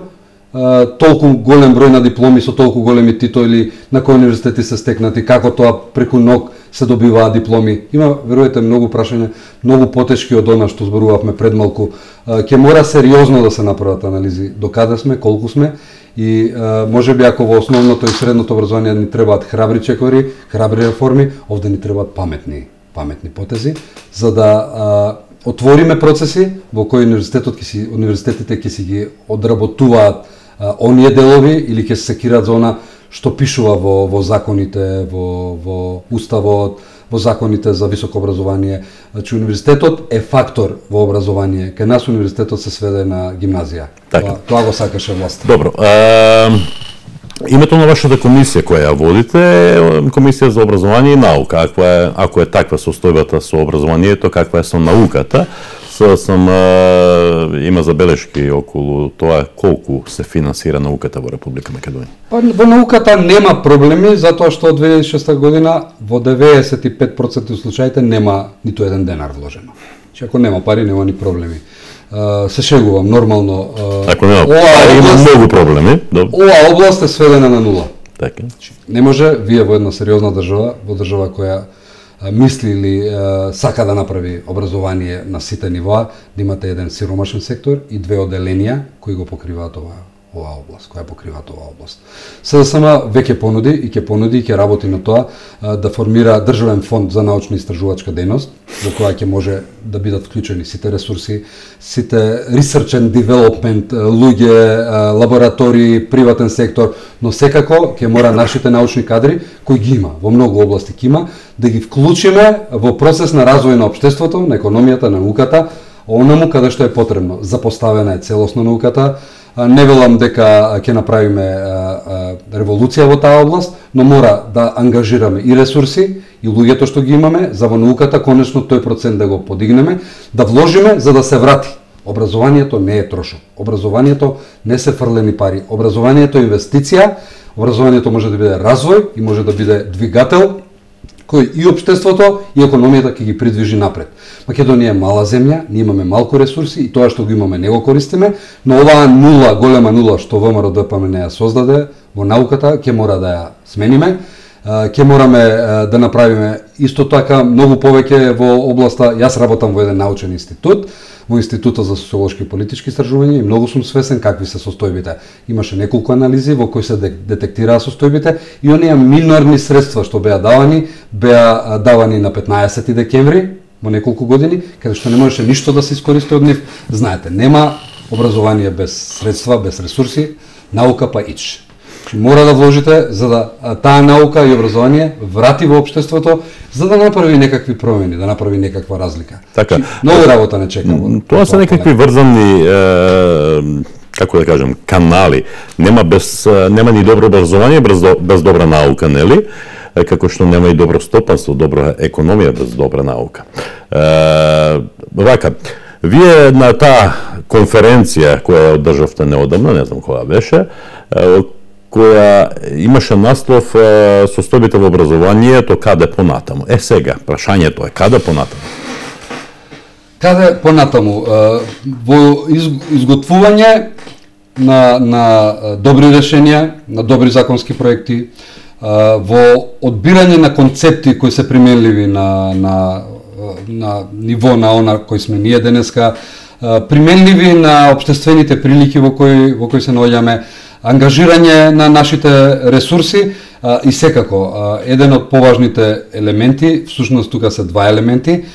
толку голем број на дипломи со толку големи титоли, на кои универзитети се стекнати, како тоа преку ног се добиваат дипломи. Има, верувате, многу прашања, многу потешки од она што зборувавме пред малку. Ќе мора сериозно да се направат анализи до каде сме, колку сме и можеби ако во основното и средното образование ни требаат храбри чекори, храбри реформи, овде ни требаат паметни потези, за да отвориме процеси во кои универзитетите ќе си ги одработуваат оние делови или ќе се секираат за она што пишува во законите, во уставот, во законите за високо образование. Значи универзитетот е фактор во образование. Кај нас универзитетот се сведе на гимназија. Тоа го сакаше власт. Добро. Името на вашата комисија која ја водите е Комисија за образование и наука. Ако е таква состојбата со образованието, каква е со науката, има забелешки околу тоа колку се финансира науката во Република Македонија. Во науката нема проблеми, затоа што од 2006 година во 95% од случаите нема ниту еден денар вложено. Че ако нема пари, нема ни проблеми. Се шегувам, нормално. Ако нема пари, има многу проблеми. Оваа област е сведена на нула. Така. Не може, вие во една сериозна држава, во држава која мисли или сака да направи образование на сите нивоа, да имате еден сиромашен сектор и две оделенија кои го покриваат оваа област, која покриваат оваа област. СДСМ веќе понуди и ќе работи на тоа да формира државен фонд за научно-истражувачка дејност, во која ќе може да бидат вклучени сите ресурси, сите research and development, луѓе, лаборатории, приватен сектор, но секако ќе мора нашите научни кадри, кои ги има, во многу области ќе има, да ги вклучиме во процес на развој на општеството, на економијата, на науката, онаму каде што е потребно. Запоставена е целосно науката. Не велам дека ќе направиме револуција во таа област, но мора да ангажираме и ресурси, и луѓето што ги имаме, за во науката конечно тој процент да го подигнеме, да вложиме за да се врати. Образованието не е трошок. Образованието не се фрлени пари. Образованието е инвестиција, образованието може да биде развој и може да биде двигател кој и општеството и економијата ќе ги придвижи напред. Македонија е мала земја, ние имаме малку ресурси и тоа што го имаме не го користиме, но оваа нула, голема нула што ВМРО ДПМН ја создаде во науката, ќе мора да ја смениме, ќе мораме да направиме исто така многу повеќе во областа. Јас работам во еден научен институт, во Институтот за социолошки и политички истражувања и многу сум свесен какви се состојбите. Имаше неколку анализи во кои се детектираа состојбите и оние минорни средства што беа давани на 15 декември во неколку години, каде што не можеше ништо да се искористи од нив. Знаете, нема образование без средства, без ресурси, наука па ич. Мора да вложите за да таа наука и образование врати во општеството, за да направи некакви промени, да направи некаква разлика. Така. Многу работа не чека. Тоа се некакви врзани, како да кажем, канали. Нема ни добро образование без добра наука, нели? Како што нема и добро стопанство, добра економија без добра наука. Вака, вие на таа конференција која одржавте неодамна, не знам која беше, која имаше наслов состојбите во образованието каде понатаму. Сега, прашањето е каде понатаму? Каде понатаму? Во изготвување на добри решенија, на добри законски проекти, во одбирање на концепти кои се применливи на ниво на она кој сме ние денеска, применливи на општествените прилики во кои се наоѓаме, ангажирање на нашите ресурси и секако еден од поважните елементи, всушност тука се два елементи,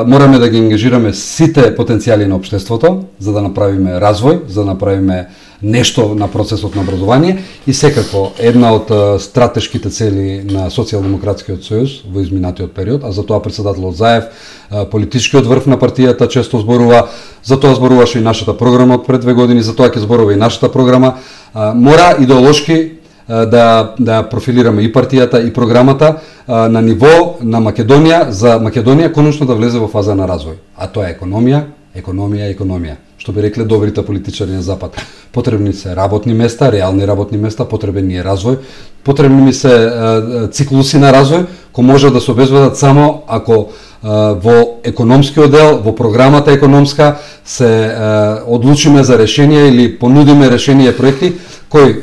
мораме да ги ангажираме сите потенцијали на општеството за да направиме развој, за да направиме нешто на процесот на образование и секако една од стратешките цели на Социјалдемократскиот сојуз во изминатиот период, а за тоа претседателот Заев, политичкиот врв на партијата често зборува, за тоа зборуваше и нашата програма од пред 2 години, за тоа ќе зборува и нашата програма, мора идеолошки да профилираме и партијата и програмата на ниво на Македонија, за Македонија конечно да влезе во фаза на развој, а тоа е економија. Што би рекле добрите политичари на Запад. Потребни се работни места, реални работни места, потребен ни е развој, потребни ми се циклуси на развој, кои може да се обезбедат само ако во економскиот дел, во програмата економска се одлучиме за решенија или понудиме решенија и проекти кои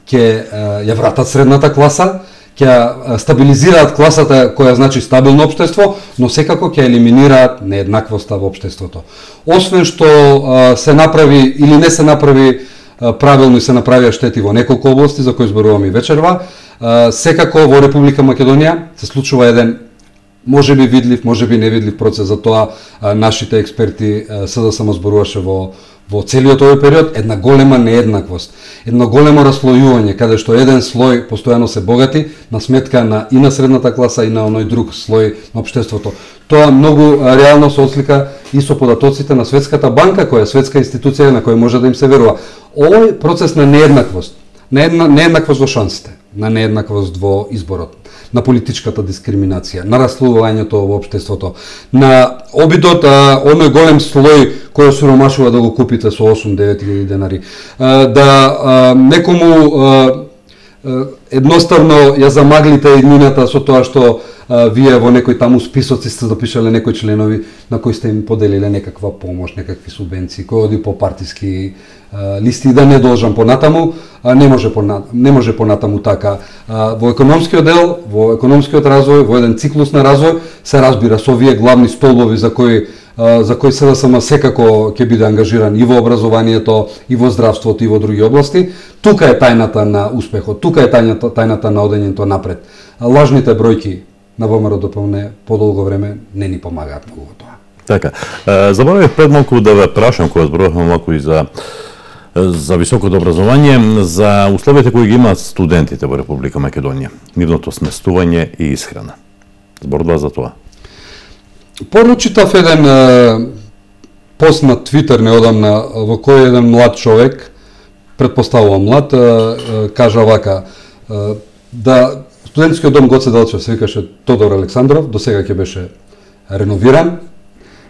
ќе ја вратат средната класа, ќе стабилизираат класата која значи стабилно општество, но секако ќе елиминираат нееднаквоста во општеството. Освен што се направи или не се направи правилно и се направија штети во неколку области за кои зборуваме и вечерва, секако во Република Македонија се случува еден можеби видлив, можеби невидлив процес, за тоа нашите експерти СДСМ зборуваше во целиот овој период, една голема нееднаквост, едно големо раслојување, каде што еден слој постојано се богати на сметка и на средната класа и на оној друг слој на општеството. Тоа многу реално се отслика и со податоците на Светската банка, која е светска институција на која може да им се верува. Овој процес на нееднаквост, нееднаквост во шансите, на нееднаквост во изборот, на политичката дискриминација, на раслојувањето во општеството, на обидот оној голем слој кој осиромашува да го купите со 8-9 илјади денари, да некому едноставно ја замаглите иднината со тоа што вие во некои таму списоци сте запишале некои членови на кои сте им поделиле некаква помош, некакви субвенции, кој оди по партиски листи, да не должам понатаму, не може понатаму така. Во економскиот дел, во економскиот развој, во еден циклус на развој се разбира со овие главни столбови за кои СДСМ секако ќе биде ангажиран и во образованието, и во здравството, и во други области. Тука е тајната на успехот, тука е тајната на одењето напред. Лажните бројки на ВМРО-ДПМНЕ подолго време не ни помагаат многу во тоа. Така, заборавив пред малку да ве прашам, кога зборувавме малку и за високото образование, за условите кои ги имаат студентите во Република Македонија, нивното сместување и исхрана. Зборува за тоа. Поручитав еден пост на Твитер неодамна во кој еден млад човек, предпоставувам млад, кажа вака, да студентскиот дом Гоце Делчев се викаше Тодор Александров, до сега ќе беше реновиран,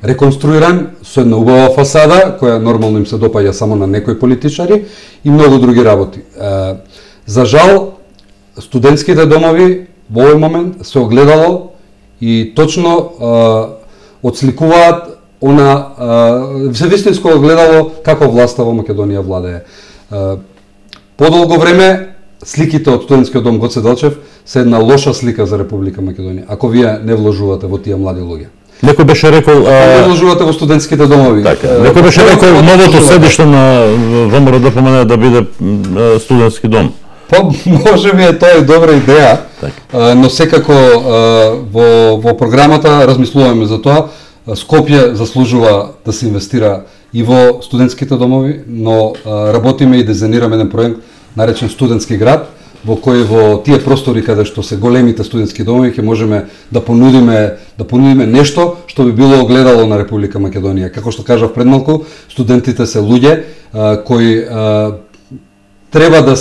реконструиран со една убава фасада, која нормално им се допаѓа само на некои политичари и многу други работи. За жал, студентските домови во овој момент се огледало и точно отсликуваат се вистинско огледало како власта во Македонија владее. Подолго време сликите од студентскиот дом Гоце Делчев се една лоша слика за Република Македонија, ако вие не вложувате во тие млади луѓе. Некој беше рекол... Не вложувате во студентските домови. Така, некој беше рекол новото седиште на ВМРО-ДПМНЕ да биде студентски дом. Може би е тоа и добра идеја, но секако во програмата размислуваме за тоа. Скопје заслужува да се инвестира и во студентските домови, но работиме и дизајнираме еден проект наречен Студентски град, во кој во тие простори каде што се големите студентски домови ќе можеме да понудиме нешто што би било огледало на Република Македонија. Како што кажав пред малку, студентите се луѓе кои треба да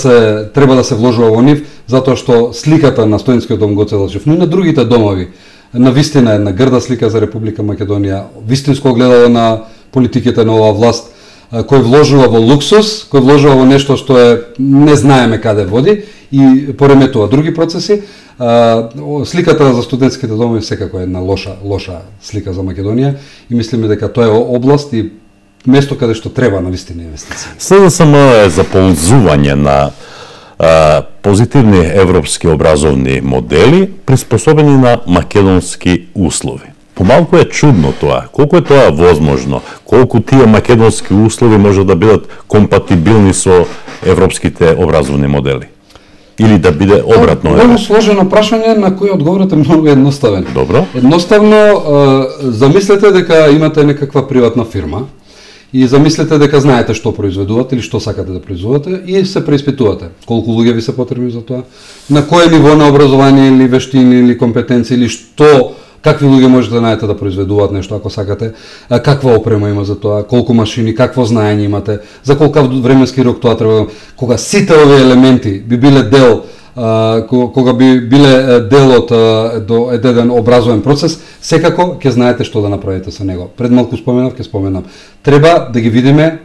се вложува во нив, затоа што сликата на студентскиот дом Гоце Делчев, но и на другите домови, на вистина една грда слика за Република Македонија, вистинско огледало на политиките на оваа власт, кој вложува во луксус, кој вложува во нешто што не знаеме каде води и пореметува други процеси. Сликата за студентските домови секако е една лоша слика за Македонија и мислиме дека тоа е област и место каде што треба на вистина инвестиции. СДСМ е за ползување на позитивни европски образовни модели приспособени на македонски услови. Помалку е чудно тоа. Колку е тоа возможно? Колку тие македонски услови може да бидат компатибилни со европските образовни модели? Или да биде обратно? Многу сложено прашање на кој одговорите многу едноставен. Добро. Едноставно, замислете дека имате некаква приватна фирма и замислете дека знаете што произведувате или што сакате да произведувате и се преиспитувате. Колку луѓе ви се потребни за тоа? На кое ниво на образование или вештини или компетенции или какви луѓе можете да најдете да произведуваат нешто ако сакате, каква опрема има за тоа, колку машини, какво знаење имате, за колкав временски рок тоа треба, кога сите овие елементи би биле дел кога би биле дел од еден образовен процес, секако ќе знаете што да направите со него. Пред малку споменав, ќе споменам. Треба да ги видиме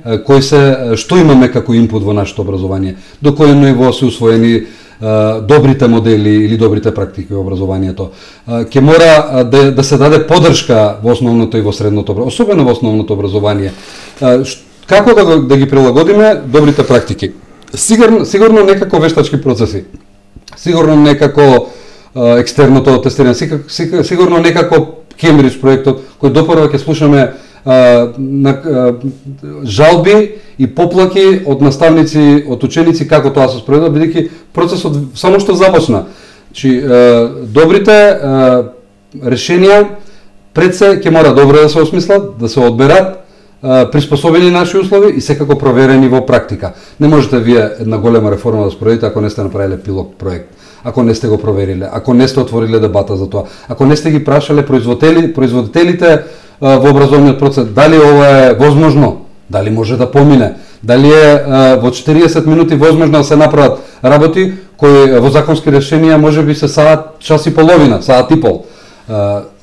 што имаме како инпут во нашето образование, до кој ниво се усвоени добрите модели или добрите практики во образованието. Ќе мора да се даде поддршка во основното и во средното, особено во основното образование. Како да ги прилагодиме добрите практики? Сигурно некако вештачки процеси. Сигурно некако екстерното тестирање, сигурно некако Кембридж проектот, кој допрва ќе слушаме жалби и поплаки од наставници, од ученици како тоа се спроведува, бидејќи процесот само што започна. Добрите решенија пред се ќе мора добро да се осмислат, да се одберат, приспособени наши услови и секако проверени во практика. Не можете вие една голема реформа да спроведите ако не сте направиле пилот проект, ако не сте го провериле, ако не сте отвориле дебата за тоа, ако не сте ги прашале производителите во образовниот процес, дали ова е возможно, дали може да помине, дали е во 40 минути возможно да се направат работи кои во законски решенија може би се час и половина, саат и пол.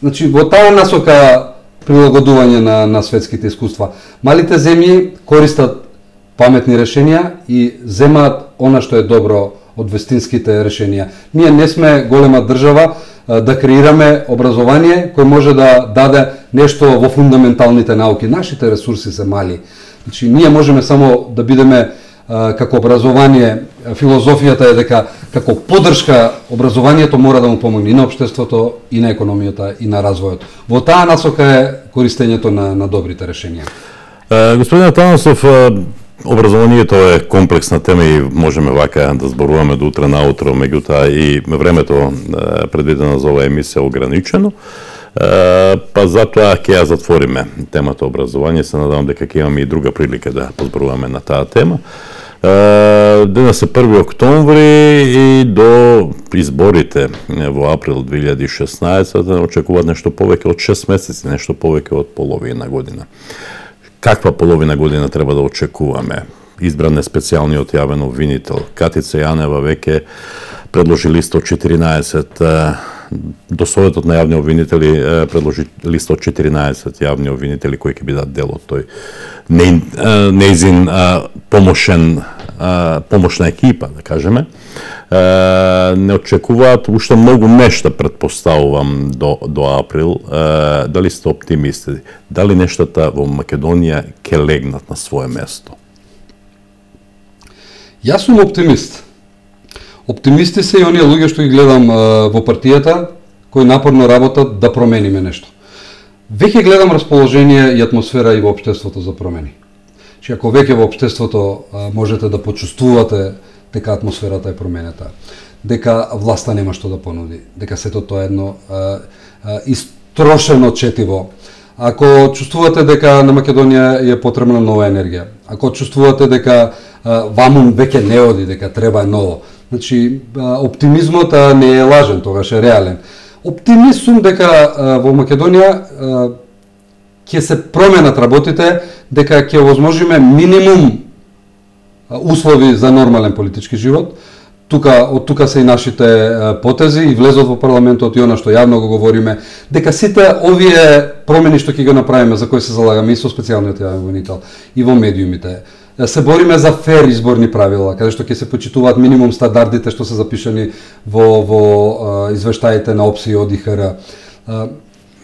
Значи, во таа насока прилагодување на светските искуства. Малите земји користат паметни решенија и земаат она што е добро од вестинските решенија. Ние не сме голема држава да креираме образование кој може да даде нешто во фундаменталните науки. Нашите ресурси се мали. Значи, ние можеме само да бидеме како образование, филозофијата е дека како поддршка образованието мора да му помогне и на општеството, и на економијата, и на развојот. Во таа насока е користењето на добрите решенија. Господин Атанасов, образованието е комплексна тема и можеме вака да зборуваме до утре наутро, меѓутоа и времето предвидено за оваа емисија е ограничено. Па затоа ќе ја затвориме темата образование. Се надевам дека ќе имаме и друга прилика да позборуваме на таа тема. Денес е 1 октомври и до изборите во април 2016 очекуваат нешто повеќе од 6 месеци, нешто повеќе од половина година. Каква половина година треба да очекуваме? Избран е специјалниот јавен обвинител. Катица Јанева веќе предложи листа од 14 до Советот на јавни обвинители предложи листа од 14 јавни обвинители кои ќе бидат дел од тој неизин помошна екипа, да кажеме. Не очекуваат уште многу нешта, предпоставувам, до април. Дали сте оптимисти? Дали нештата во Македонија ќе легнат на свое место? Јас сум оптимист. Оптимисти се и оние луѓе што ги гледам во партијата, кои напорно работат да промениме нешто. Веќе гледам расположение и атмосфера и во општеството за промени. Че ако веќе во општеството можете да почувствувате дека атмосферата е променета, дека власта нема што да понуди, дека сето тоа е едно истрошено четиво, ако чувствувате дека на Македонија е потребна нова енергија, ако чувствувате дека вамун веќе не оди, дека треба ново, значи оптимизмот не е лажен, тогаш е реален. Оптимист сум дека во Македонија ќе се променат работите, дека ќе овозможиме минимум услови за нормален политички живот. Од тука се и нашите потези и влезот во парламентот и она што јавно го говориме, дека сите овие промени што ќе го направиме, за кои се залагаме и со специјалниот јавен обвинител и во медиумите, се бориме за фер изборни правила, каде што ќе се почитуваат минимум стандардите што се запишани во извештаите на ОПСИ и ОДИХР.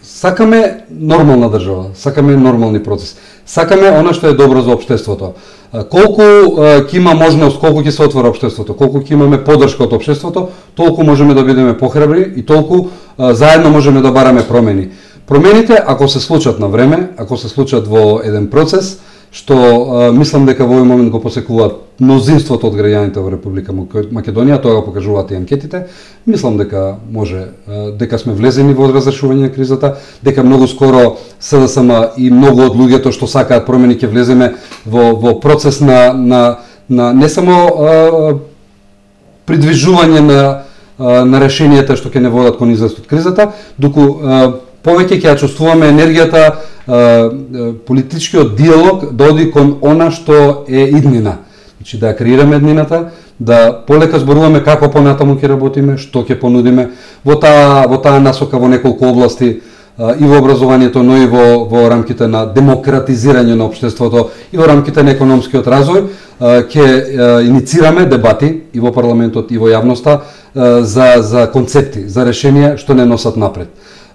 Сакаме нормална држава, сакаме нормални процеси. Сакаме она што е добро за општеството. Колку ќе има можност, колку ќе се отвора општеството, колку ќе имаме поддршка од општеството, толку можеме да бидеме похрабри и толку заедно можеме да бараме промени. Промените, ако се случат на време, ако се случат во еден процес, што мислам дека во овој момент го посекуваат мнозинството од граѓаните во Република Македонија, тоа го покажуваат и анкетите, мислам дека може, дека сме влезени во разрешување на кризата, дека многу скоро СДСМ и многу од луѓето што сакаат промени ќе влеземе во процес на не само придвижување на решенијата што ќе не водат кон излез од кризата, туку повеќе ќе ја чувствуваме енергијата, политичкиот диалог да оди кон она што е иднина. Значи да ја креираме иднината, да полека зборуваме како понатаму ќе работиме, што ќе понудиме во таа насока во неколку области и во образованието, но и во рамките на демократизирање на општеството и во рамките на економскиот развој, ќе иницираме дебати и во парламентот и во јавноста за концепти, за решенија што не носат напред.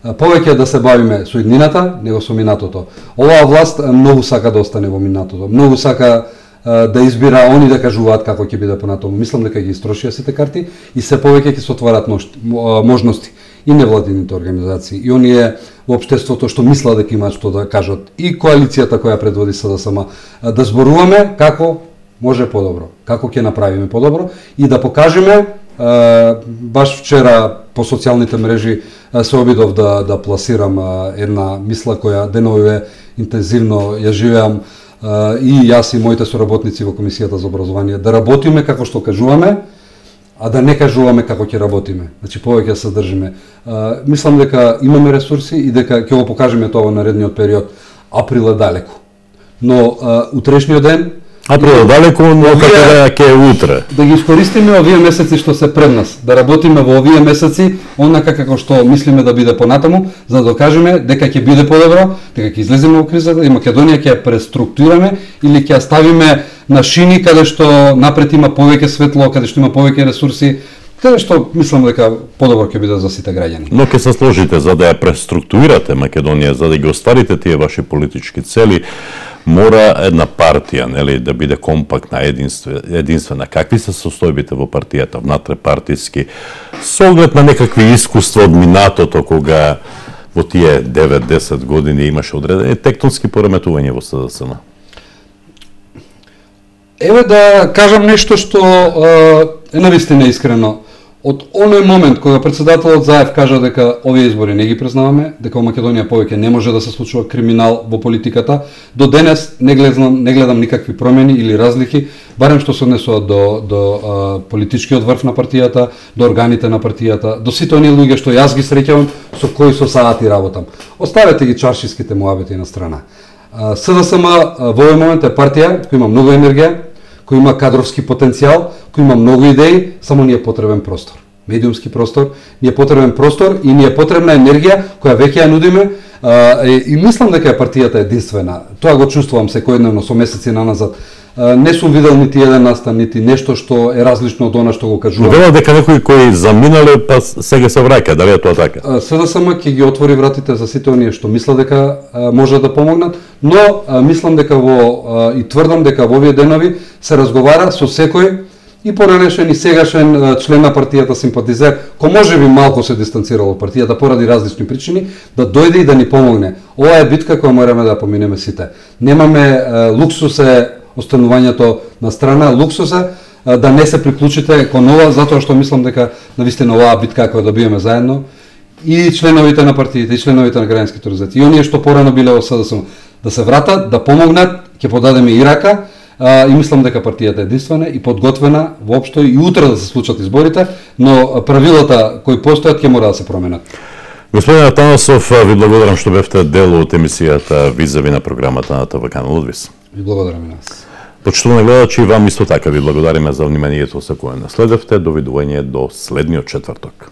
Повеќе да се бавиме со иднината, него со минатото. Оваа власт многу сака да остане во минатото. Многу сака да избира они да кажуваат како ќе биде понатаму. Мислам дека ги истрошија сите карти и се повеќе ќе се отварат можности и невладините организации и оние во општеството што мислат дека имаат што да кажат и коалицијата која предводи СДСМ, да зборуваме како може подобро, како ќе направиме подобро и да покажеме. Баш вчера по социјалните мрежи се обидов да пласирам една мисла која деновиве интензивно ја живеам и јас и моите соработници во Комисијата за образование, да работиме како што кажуваме, а да не кажуваме како ќе работиме. Значи повеќе се држиме. Мислам дека имаме ресурси и дека ќе го покажеме тоа во наредниот период. Април е далеко. Но утрешниот ден А предалеку, но како да ќе е утре. Да ги искористиме овие месеци што се пред нас, да работиме во овие месеци онака како што мислиме да биде понатаму, за да докажеме дека ќе биде подобро, дека ќе излеземе од кризата и Македонија ќе ја преструктурираме или ќе ја ставиме на шини каде што напред има повеќе светло, каде што има повеќе ресурси, каде што мислам дека подобро ќе биде за сите граѓани. Но ќе се сложите за да ја преструктурирате Македонија, за да ги остварите тие ваши политички цели, мора една партија, нели, да биде компактна, единствена. Какви се состојбите во партијата, внатре-партиски, со оглед на некакви искуства од минатото, кога во тие 9-10 години имаше одредени тектонски пореметувања во СДСМ? Еве да кажам нешто што е навистина искрено. Од оној момент кога председателот Заев кажа дека овие избори не ги признаваме, дека во Македонија повеќе не може да се случува криминал во политиката, до денес не гледам никакви промени или разлики, барем што се однесува до политичкиот врв на партијата, до органите на партијата, до сите оние луѓе што јас ги среќавам, со кои со саати работам. Оставете ги чаршиските муабети на страна. СДСМ во овој момент е партија која има многу енергија, кој има кадровски потенцијал, кој има многу идеи, само ни е потребен простор. Медиумски простор, ни е потребен простор и ни е потребна енергија која веќе ја нудиме и мислам дека партијата е единствена. Тоа го чувствувам секојдневно со месеци наназад. Не сум видел нити еден настан, нити нешто што е различно од она што го кажувам. Велат дека некои кои заминале па сега се враќа, дали е тоа така? СДСМ ќе ги отвори вратите за сите оние што мислат дека може да помогнат, но мислам дека и тврдам дека во овие денови се разговара со секој и поранешен и сегашен член на партијата, симпатизер, кој можеби малку се дистанцирал од партијата поради различни причини, да дојде и да ни помогне. Ова е битка која мораме да поминеме сите. Немаме луксус останувањето на страна, луксус да не се приклучите кон ова, затоа што мислам дека навистина оваа битка која да биеме заедно и членовите на партиите, и членовите на граѓанските организации, и оние што порано биле во СДСМ, да се вратат, да помогнат, ќе подадеме и рака, и мислам дека партијата е единствена и подготвена воопшто и утре да се случат изборите, но правилата кои постојат ќе мора да се променат. Господин Атанасов, ви благодарам што бевте дел од емисијата Визави на програмата на ТВ Канал Одвис. Ви благодарам и нас. Почитувани гледачи, вам исто така ви благодариме за вниманието со кое наследевте. Довидување до следниот четврток.